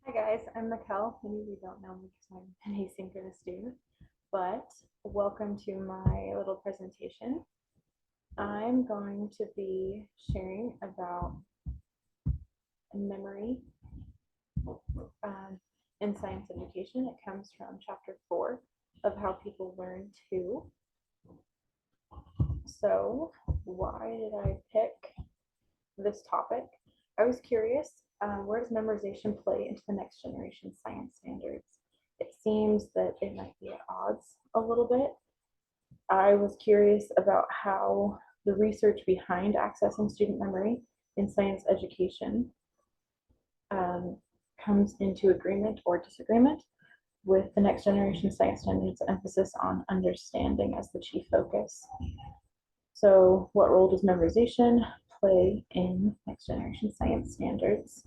Hi guys, I'm Mikkel. Many of you don't know me because I'm an asynchronous student, but welcome to my little presentation. I'm going to be sharing about memory um, in science education. It comes from chapter 4 of How People Learn To. So why did I pick this topic? I was curious, where does memorization play into the next generation science standards? It seems that they might be at odds a little bit. I was curious about how the research behind accessing student memory in science education um, comes into agreement or disagreement with the next generation science standards emphasis on understanding as the chief focus. So what role does memorization play in next generation science standards?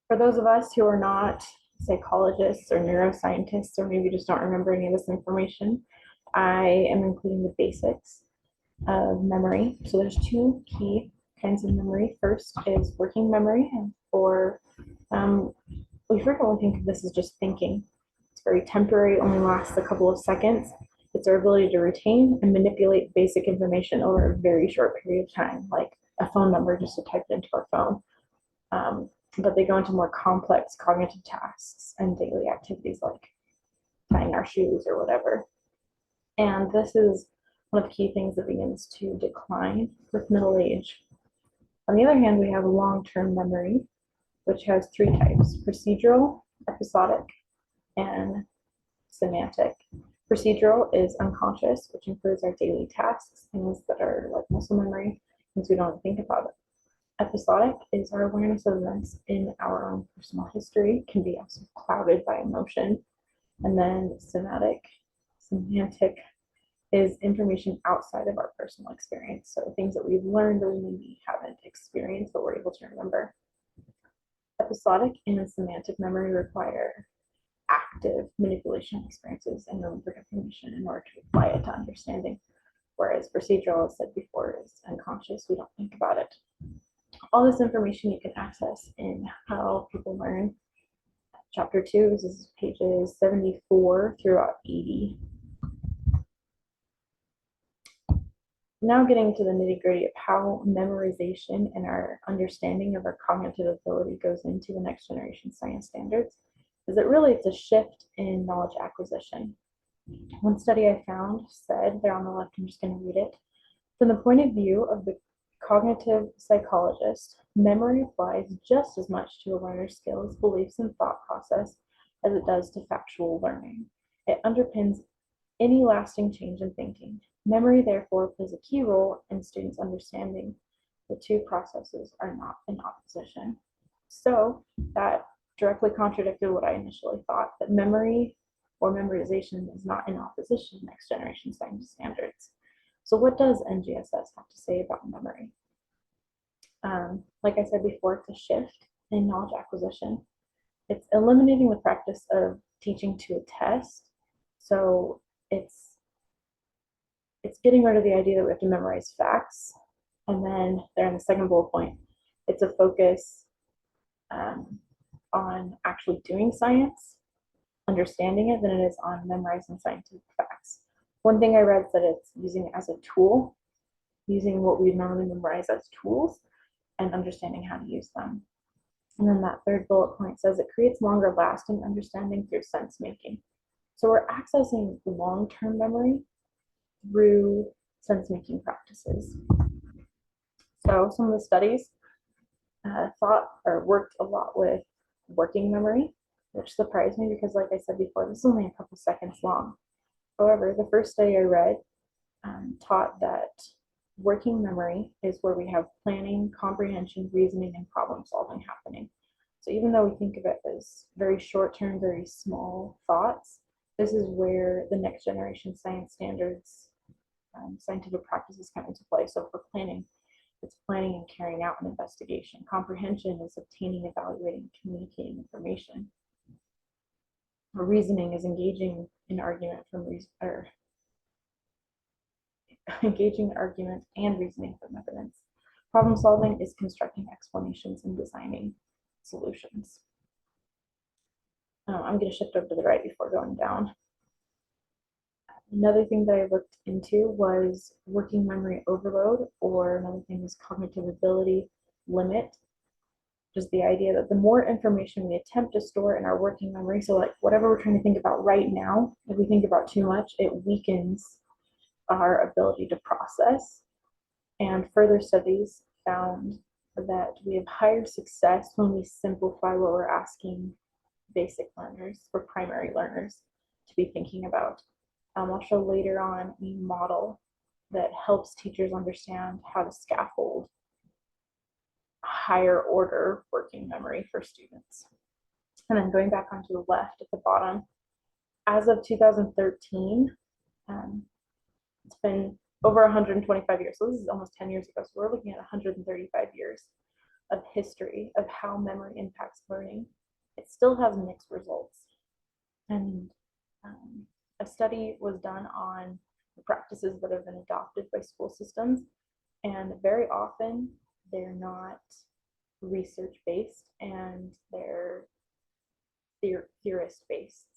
For those of us who are not psychologists or neuroscientists, or maybe just don't remember any of this information, I am including the basics of memory. So there's two key kinds of memory. First is working memory, or um, we frequently think of this as just thinking. It's very temporary, only lasts a couple of seconds. It's our ability to retain and manipulate basic information over a very short period of time, like a phone number just to type it into our phone. But they go into more complex cognitive tasks and daily activities like tying our shoes or whatever. And this is one of the key things that begins to decline with middle age. On the other hand, we have long-term memory, which has three types: procedural, episodic, and semantic. Procedural is unconscious, which includes our daily tasks, things that are like muscle memory, things we don't think about it. Episodic is our awareness of events in our own personal history, can be also clouded by emotion. And then semantic is information outside of our personal experience. So things that we've learned that we maybe haven't experienced, but we're able to remember. Episodic and semantic memory require active manipulation of experiences and remembering information in order to apply it to understanding. Whereas procedural, as said before, is unconscious. We don't think about it. All this information you can access in How People Learn. Chapter 2 is pages 74 through 80. Now getting to the nitty-gritty of how memorization and our understanding of our cognitive ability goes into the next generation science standards, is that really it's a shift in knowledge acquisition. One study I found said, there on the left, I'm just going to read it. From the point of view of the cognitive psychologist, memory applies just as much to a learner's skills, beliefs, and thought process as it does to factual learning. It underpins any lasting change in thinking. Memory, therefore, plays a key role in students' understanding. The two processes are not in opposition. So that directly contradicted what I initially thought, that memory or memorization is not in opposition to next generation science standards. So what does NGSS have to say about memory? Like I said before, it's a shift in knowledge acquisition. It's eliminating the practice of teaching to a test. So it's getting rid of the idea that we have to memorize facts. And then there in the second bullet point, it's a focus on actually doing science, understanding it, than it is on memorizing scientific facts. One thing I read said it's using it as a tool, using what we normally memorize as tools and understanding how to use them. And then that third bullet point says it creates longer lasting understanding through sense making. So we're accessing long-term memory through sense making practices. So some of the studies thought or worked a lot with working memory, which surprised me because, like I said before, this is only a couple seconds long. However, the first study I read taught that working memory is where we have planning, comprehension, reasoning, and problem solving happening. So even though we think of it as very short term, very small thoughts, this is where the next generation science standards, scientific practices come into play. So for planning, it's planning and carrying out an investigation. Comprehension is obtaining, evaluating, communicating information. Reasoning is engaging in argument engaging argument and reasoning from evidence. Problem solving is constructing explanations and designing solutions. I'm going to shift over to the right before going down. Another thing that I looked into was working memory overload, or another thing is cognitive ability limit, which is the idea that the more information we attempt to store in our working memory, so like whatever we're trying to think about right now, if we think about too much, it weakens our ability to process. And further studies found that we have higher success when we simplify what we're asking basic learners or primary learners to be thinking about. I'll show later on a model that helps teachers understand how to scaffold higher order working memory for students. And then going back onto the left at the bottom, as of 2013, it's been over 125 years. So this is almost 10 years ago. So we're looking at 135 years of history of how memory impacts learning. It still has mixed results. And a study was done on the practices that have been adopted by school systems. And very often they're not research-based and they're theorist-based.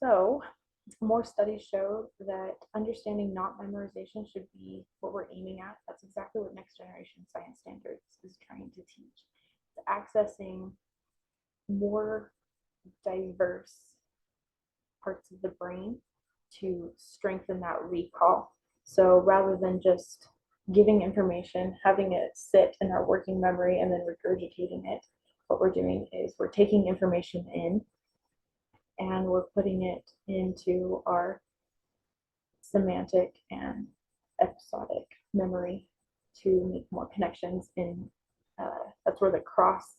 So more studies showed that understanding not memorization should be what we're aiming at. That's exactly what Next Generation Science Standards is trying to teach. It's accessing more diverse parts of the brain to strengthen that recall. So rather than just giving information, having it sit in our working memory and then regurgitating it, what we're doing is we're taking information in and we're putting it into our semantic and episodic memory to make more connections in, that's where the cross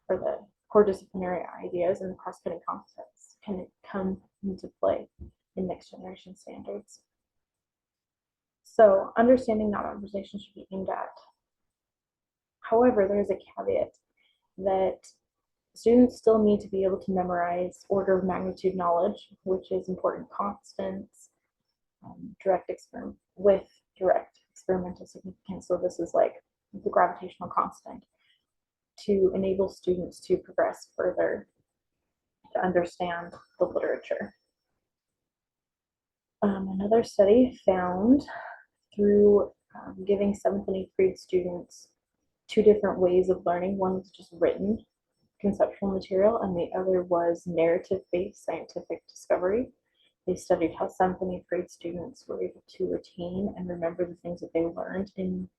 or the core disciplinary ideas and the cross-cutting concepts can come into play in Next Generation Standards. So understanding not memorization should be aimed at. However, there is a caveat that students still need to be able to memorize order of magnitude knowledge, which is important constants, direct experiment with direct experimental significance. So this is like the gravitational constant to enable students to progress further to understand the literature. Another study found through giving 7th and 8th grade students 2 different ways of learning. One was just written conceptual material, and the other was narrative-based scientific discovery. They studied how 7th and 8th grade students were able to retain and remember the things that they learned in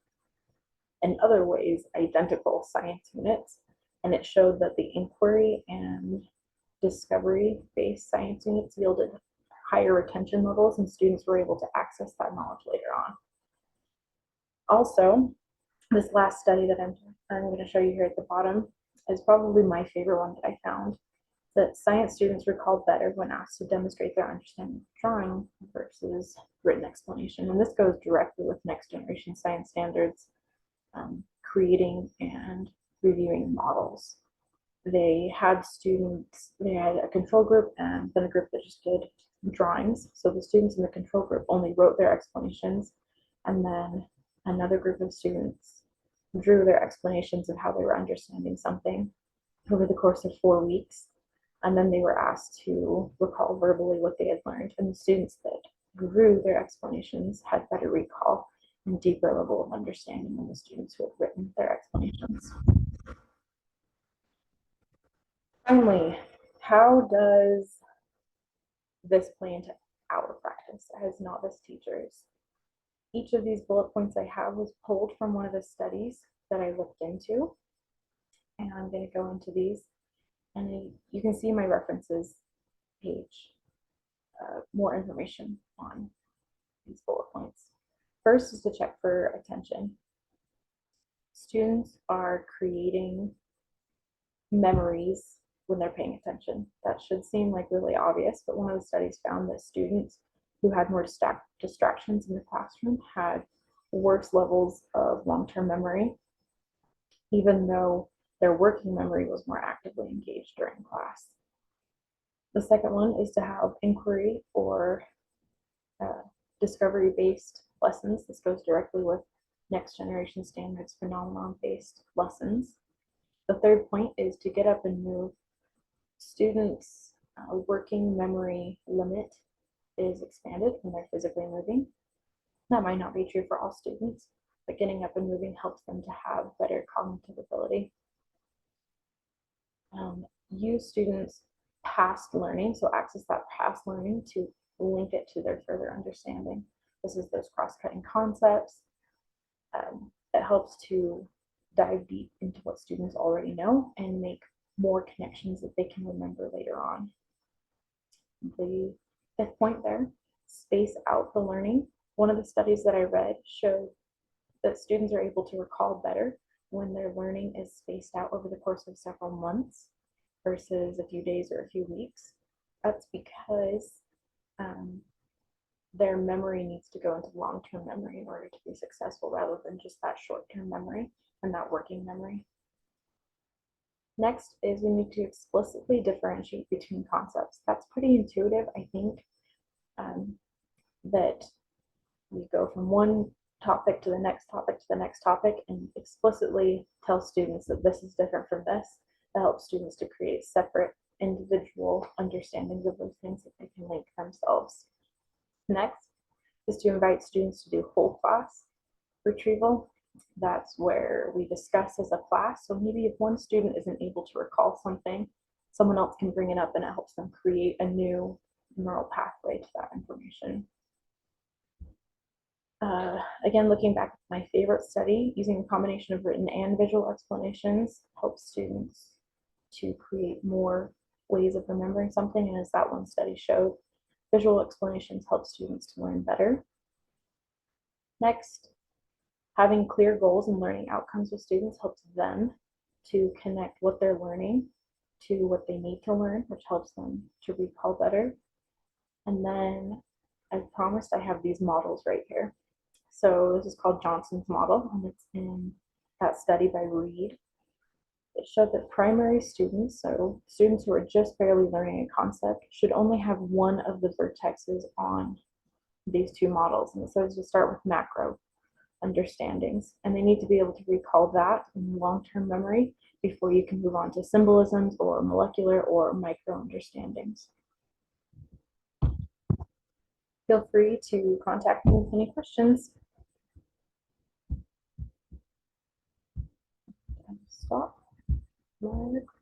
other ways identical science units. And it showed that the inquiry and discovery-based science units yielded higher retention levels, and students were able to access that knowledge later on. Also, this last study that I'm going to show you here at the bottom is probably my favorite one that I found, that science students recall better when asked to demonstrate their understanding of drawing versus written explanation. And this goes directly with Next Generation Science Standards, creating and reviewing models. They had students, they had a control group and then a group that just did drawings. So the students in the control group only wrote their explanations, and then another group of students drew their explanations of how they were understanding something over the course of 4 weeks. And then they were asked to recall verbally what they had learned. And the students that grew their explanations had better recall and deeper level of understanding than the students who had written their explanations. Finally, how does this play into our practice as novice teachers? Each of these bullet points I have was pulled from one of the studies that I looked into, and I'm going to go into these, and you can see my references page, more information on these bullet points. First is to check for attention. Students are creating memories when they're paying attention. That should seem like really obvious, but one of the studies found that students who had more distractions in the classroom had worse levels of long-term memory, even though their working memory was more actively engaged during class. The second one is to have inquiry or discovery-based lessons. This goes directly with next generation standards phenomenon-based lessons. The third point is to get up and move. Students' working memory limit is expanded when they're physically moving. That might not be true for all students, but getting up and moving helps them to have better cognitive ability. Use students' past learning, so access that past learning to link it to their further understanding. This is those cross-cutting concepts. That helps to dive deep into what students already know and make more connections that they can remember later on. The fifth point there, space out the learning. One of the studies that I read showed that students are able to recall better when their learning is spaced out over the course of several months versus a few days or a few weeks. That's because their memory needs to go into long-term memory in order to be successful rather than just that short-term memory and that working memory. Next is we need to explicitly differentiate between concepts. That's pretty intuitive, I think, that we go from one topic to the next topic to the next topic and explicitly tell students that this is different from this. That helps students to create separate individual understandings of those things that they can link themselves. Next is to invite students to do whole class retrieval. That's where we discuss as a class. So maybe if one student isn't able to recall something, someone else can bring it up and it helps them create a new neural pathway to that information. Again, looking back at my favorite study, using a combination of written and visual explanations helps students to create more ways of remembering something. And as that one study showed, visual explanations help students to learn better. Next, having clear goals and learning outcomes with students helps them to connect what they're learning to what they need to learn, which helps them to recall better. And then, as promised, I have these models right here. So this is called Johnson's model, and it's in that study by Reed. It showed that primary students, so students who are just barely learning a concept, should only have one of the vertexes on these two models. And it says to start with macro understandings, and they need to be able to recall that in long-term memory before you can move on to symbolisms or molecular or micro understandings. Feel free to contact me with any questions. Stop my recording.